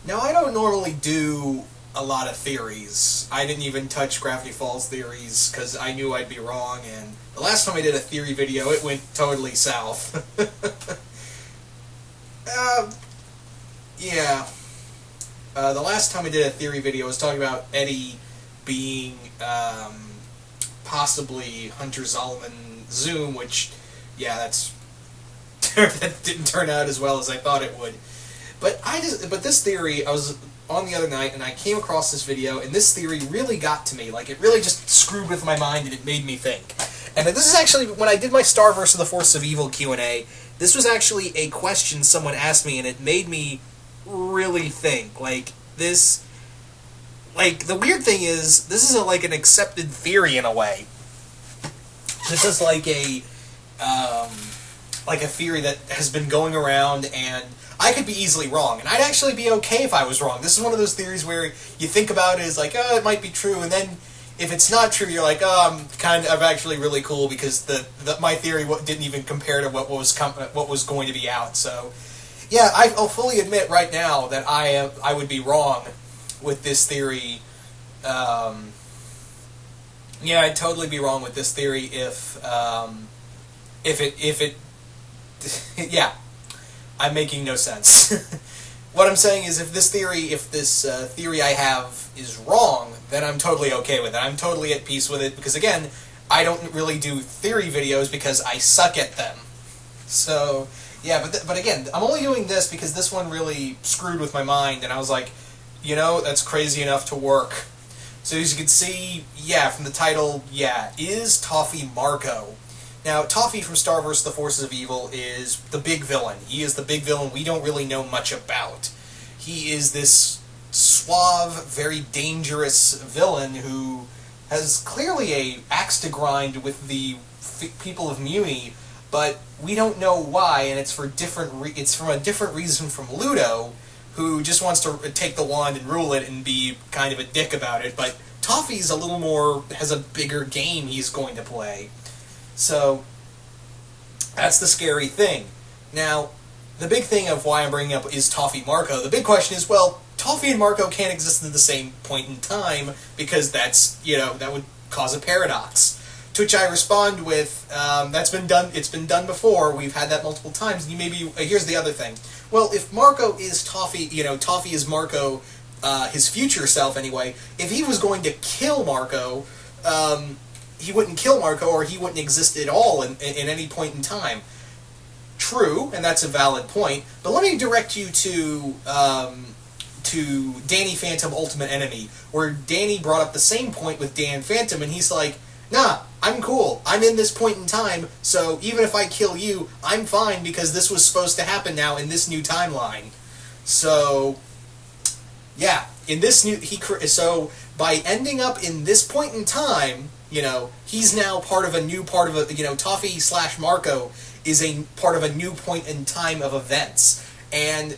Now, I don't normally do a lot of theories. I didn't even touch Gravity Falls theories because I knew I'd be wrong, and the last time I did a theory video, it went totally south. Yeah. The last time I did a theory video, I was talking about Eddie being possibly Hunter Zolomon Zoom, which, yeah, that didn't turn out as well as I thought it would. But this theory, I was on the other night, and I came across this video, and this theory really got to me. Like, it really just screwed with my mind, and it made me think. And this is actually, when I did my Starverse of the Force of Evil Q&A, this was actually a question someone asked me, and it made me really think. Like, this... Like, the weird thing is, this is like an accepted theory in a way. This is like a theory that has been going around, and I could be easily wrong, and I'd actually be okay if I was wrong. This is one of those theories where you think about it as like, oh, it might be true, and then if it's not true, you're like, oh, I'm actually really cool because my theory didn't even compare to what was going to be out. So, yeah, I'll fully admit right now that I would be wrong with this theory. Yeah, I'd totally be wrong with this theory if it yeah, I'm making no sense. What I'm saying is, if this theory I have is wrong, then I'm totally okay with it. I'm totally at peace with it, because again, I don't really do theory videos because I suck at them. So, yeah, but again, I'm only doing this because this one really screwed with my mind, and I was like, you know, that's crazy enough to work. So as you can see, yeah, from the title, yeah, is Toffee Marco? Now, Toffee from Starverse The Forces of Evil is the big villain. He is the big villain we don't really know much about. He is this suave, very dangerous villain who has clearly a axe to grind with the people of Muni, but we don't know why, and it's for it's from a different reason from Ludo, who just wants to take the wand and rule it and be kind of a dick about it, but Toffee's has a bigger game he's going to play. So, that's the scary thing. Now, the big thing of why I'm bringing up is Toffee Marco. The big question is, well, Toffee and Marco can't exist at the same point in time, because that's, that would cause a paradox. To which I respond with, it's been done before, we've had that multiple times, and here's the other thing. Well, if Marco is Toffee, Toffee is Marco, his future self anyway, if he was going to kill Marco, he wouldn't kill Marco, or he wouldn't exist at all in any point in time. True, and that's a valid point, but let me direct you to Danny Phantom Ultimate Enemy, where Danny brought up the same point with Dan Phantom, and he's like, nah, I'm cool. I'm in this point in time, so even if I kill you, I'm fine because this was supposed to happen now in this new timeline. So, yeah, so by ending up in this point in time, he's now Toffee / Marco is a part of a new point in time of events. And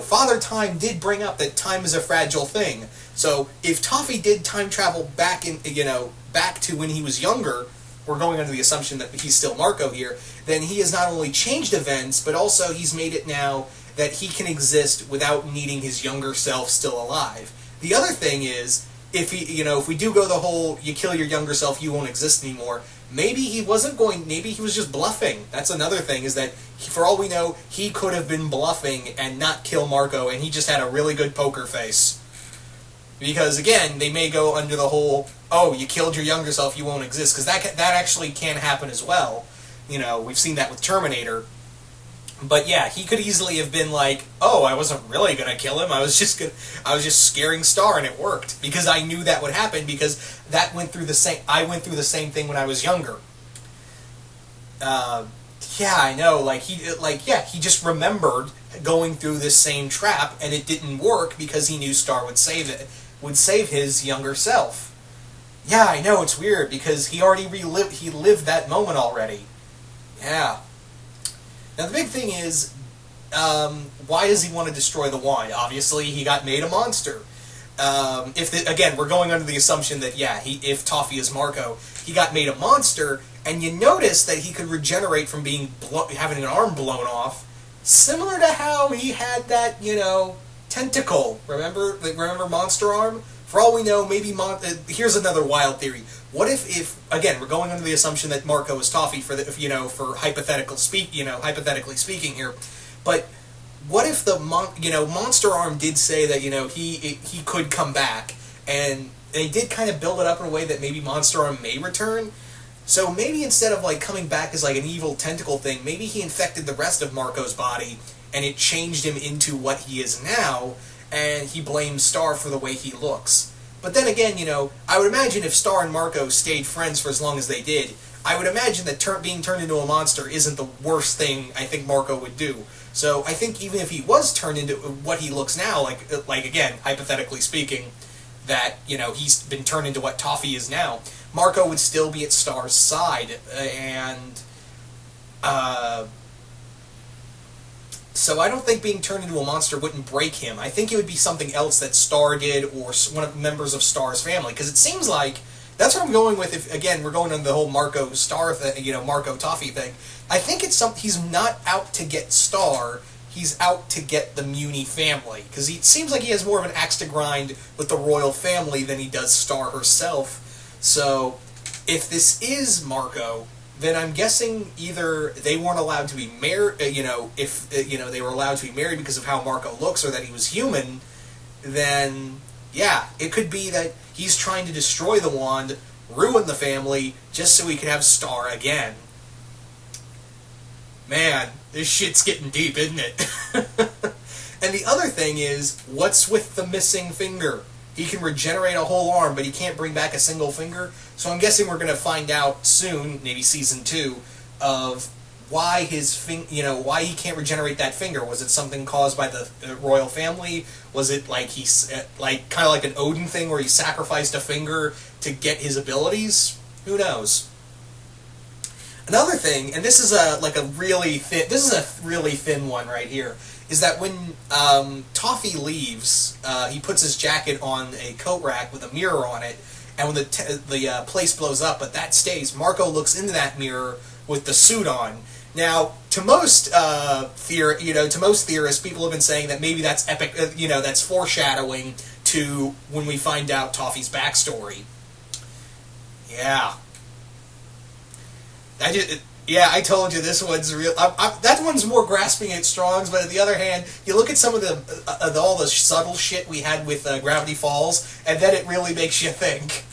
Father Time did bring up that time is a fragile thing. So if Toffee did time travel back to when he was younger, we're going under the assumption that he's still Marco here, then he has not only changed events, but also he's made it now that he can exist without needing his younger self still alive. The other thing is, if we do go the whole, you kill your younger self, you won't exist anymore, maybe he was just bluffing. That's another thing, is that, for all we know, he could have been bluffing and not kill Marco, and he just had a really good poker face. Because, again, they may go under the whole, oh, you killed your younger self, you won't exist, because that actually can happen as well. We've seen that with Terminator. But yeah, he could easily have been like, oh, I wasn't really going to kill him, I was just scaring Star, and it worked. Because I knew that would happen, because I went through the same thing when I was younger. Yeah, I know, he just remembered going through this same trap, and it didn't work because he knew Star would save his younger self. Yeah, I know, it's weird, because he lived that moment already. Yeah. Now, the big thing is, why does he want to destroy the wand? Obviously, he got made a monster. Again, we're going under the assumption that, yeah, if Toffee is Marco, he got made a monster, and you notice that he could regenerate from having an arm blown off, similar to how he had that, tentacle. Remember Monster Arm? For all we know, maybe here's another wild theory. What if again, we're going under the assumption that Marco is Toffee for for hypothetically speaking here, but what if the Monster Arm did say that he could come back, and they did kind of build it up in a way that maybe Monster Arm may return. So maybe instead of coming back as an evil tentacle thing, maybe he infected the rest of Marco's body and it changed him into what he is now, and he blames Star for the way he looks. But then again, I would imagine if Star and Marco stayed friends for as long as they did, I would imagine that being turned into a monster isn't the worst thing I think Marco would do. So I think even if he was turned into what he looks now, like again, hypothetically speaking, that, he's been turned into what Toffee is now, Marco would still be at Star's side, and so I don't think being turned into a monster wouldn't break him. I think it would be something else that Star did, or one of the members of Star's family, because it seems like that's what I'm going with. If again we're going on the whole Marco Star thing, Marco Toffee thing, I think it's he's not out to get Star. He's out to get the Muni family, because it seems like he has more of an axe to grind with the royal family than he does Star herself. So, if this is Marco, then I'm guessing either they weren't allowed to be married, if they were allowed to be married because of how Marco looks, or that he was human, then yeah, it could be that he's trying to destroy the wand, ruin the family, just so he could have Star again. Man, this shit's getting deep, isn't it? And the other thing is, what's with the missing finger? He can regenerate a whole arm, but he can't bring back a single finger. So I'm guessing we're going to find out soon, maybe season 2, of why why he can't regenerate that finger. Was it something caused by the royal family? Was it he's kind of like an Odin thing where he sacrificed a finger to get his abilities? Who knows? Another thing, and this is a really thin one right here, is that when Toffee leaves, he puts his jacket on a coat rack with a mirror on it, and when the place blows up, but that stays, Marco looks into that mirror with the suit on. Now, to most theorists, people have been saying that maybe that's epic, that's foreshadowing to when we find out Toffee's backstory. Yeah. I told you this one's real. That one's more grasping at straws, but on the other hand, you look at some of all the subtle shit we had with Gravity Falls, and then it really makes you think.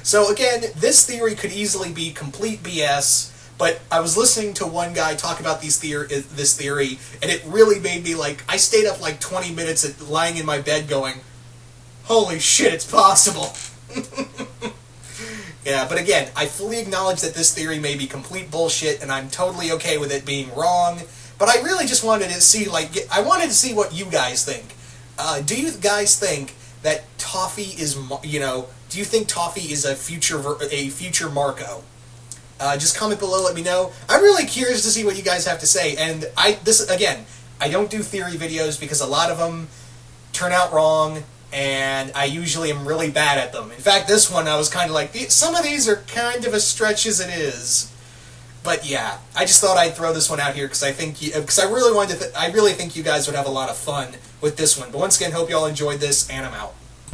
So again, this theory could easily be complete BS, but I was listening to one guy talk about this theory, and it really made me I stayed up 20 minutes lying in my bed going, holy shit, it's possible. Yeah, but again, I fully acknowledge that this theory may be complete bullshit, and I'm totally okay with it being wrong, but I really just wanted to see, I wanted to see what you guys think. Do you guys think that Toffee is, do you think Toffee is a future Marco? Just comment below, let me know. I'm really curious to see what you guys have to say, and I don't do theory videos because a lot of them turn out wrong, and I usually am really bad at them. In fact, this one I was kind of some of these are kind of a stretch as it is. But yeah, I just thought I'd throw this one out here because I really think you guys would have a lot of fun with this one. But once again, hope you all enjoyed this, and I'm out.